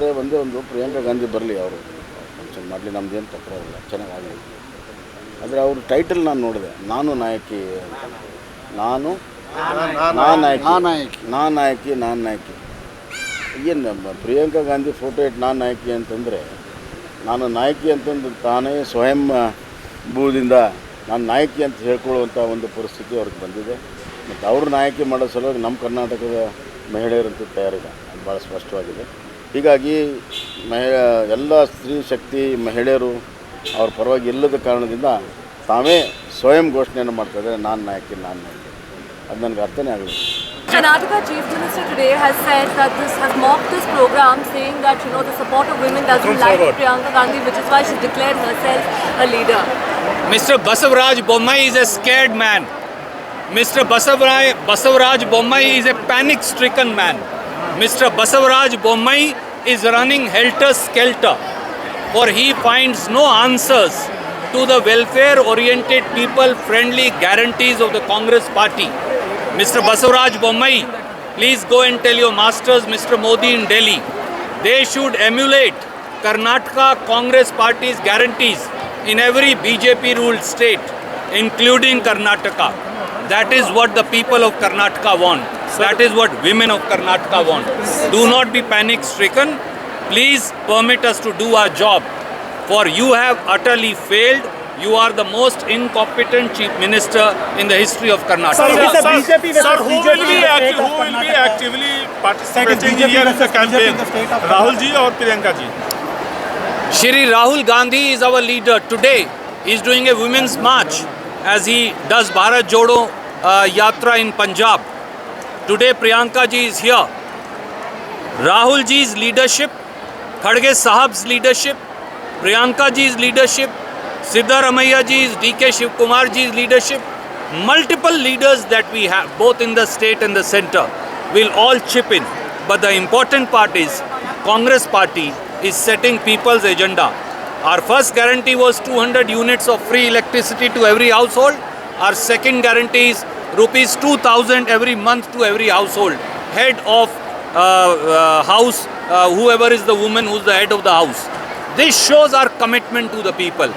ಆದರೆ ಒಂದೇ ಒಂದು ಪ್ರಿಯಾಂಕಾ ಗಾಂಧಿ ಬರಲಿ, ಅವರು ಫಂಕ್ಷನ್ ಮಾಡಲಿ, ನಮ್ಮದೇನು ತಕರಾರಿಲ್ಲ, ಚೆನ್ನಾಗಾಗಲಿ. ಆದರೆ ಅವ್ರ ಟೈಟಲ್ ನಾನು ನೋಡಿದೆ, ನಾನು ನಾಯಕಿ ಅಂತ. ನಾನು ನಾಯಕಿ ಏನು ಪ್ರಿಯಾಂಕಾ ಗಾಂಧಿ ಫೋಟೋ ಇಟ್ಟು ನಾನು ನಾಯಕಿ ಅಂತಂದರೆ, ನಾನು ನಾಯಕಿ ಅಂತಂದು ತಾನೇ ಸ್ವಯಂ ಭೂದಿಂದ ನಾನು ನಾಯಕಿ ಅಂತ ಹೇಳ್ಕೊಳ್ಳುವಂಥ ಒಂದು ಪರಿಸ್ಥಿತಿ ಅವ್ರಿಗೆ ಬಂದಿದೆ. ಮತ್ತು ಅವ್ರ ನಾಯಕಿ ಮಾಡೋ ಸಲುವಾಗಿ ನಮ್ಮ ಕರ್ನಾಟಕದ ಮಹಿಳೆಯರಂತೂ ತಯಾರಿಲ್ಲ, ಅದು ಭಾಳ ಸ್ಪಷ್ಟವಾಗಿದೆ. ಹೀಗಾಗಿ ಎಲ್ಲ ಸ್ತ್ರೀ ಶಕ್ತಿ ಮಹಿಳೆಯರು ಅವ್ರ ಪರವಾಗಿ ಇಲ್ಲದ ಕಾರಣದಿಂದ ತಾವೇ ಸ್ವಯಂ ಘೋಷಣೆಯನ್ನು ಮಾಡ್ತಾಯಿದ್ದಾರೆ, ನಾನು ನಾಯಕಿ. ಅದು ನನಗೆ ಅರ್ಥನೇ ಆಗಲಿಲ್ಲ. Karnataka Chief Minister today has said that has mocked this program, saying that the support of women doesn't lie to Priyanka Gandhi, which is why she declared herself a leader. Mr. Basavaraj Bommai is a scared man. Mr. Basavaraj Bommai is a panic-stricken man. Mr. Basavaraj Bommai is running helter-skelter, for he finds no answers to the welfare-oriented, people-friendly guarantees of the Congress party. Mr. Basavaraj Bommai, please go and tell your masters, Mr. Modi in Delhi, they should emulate Karnataka Congress party's guarantees in every BJP-ruled state, including Karnataka. That is what the people of Karnataka want. That is what women of Karnataka want. Do not be panic-stricken. Please permit us to do our job. For you have utterly failed. You are the most incompetent chief minister in the history of Karnataka. Sir, who will be actively participating here in the campaign? Rahul ji or Priyanka ji? Shri Rahul Gandhi is our leader. Today he is doing a women's march as he does Bharat Jodo Yatra in Punjab. Today Priyanka ji is here. Rahul ji's leadership, Khadge Sahab's leadership, Priyanka ji's leadership, Siddaramaiah ji's, D.K. Shivkumar ji's leadership, multiple leaders that we have both in the state and the center will all chip in. But the important part is Congress party is setting people's agenda. Our first guarantee was 200 units of free electricity to every household. Our second guarantee is rupees 2,000 every month to every household. Head of house, whoever is the woman who's the head of the house. This shows our commitment to the people.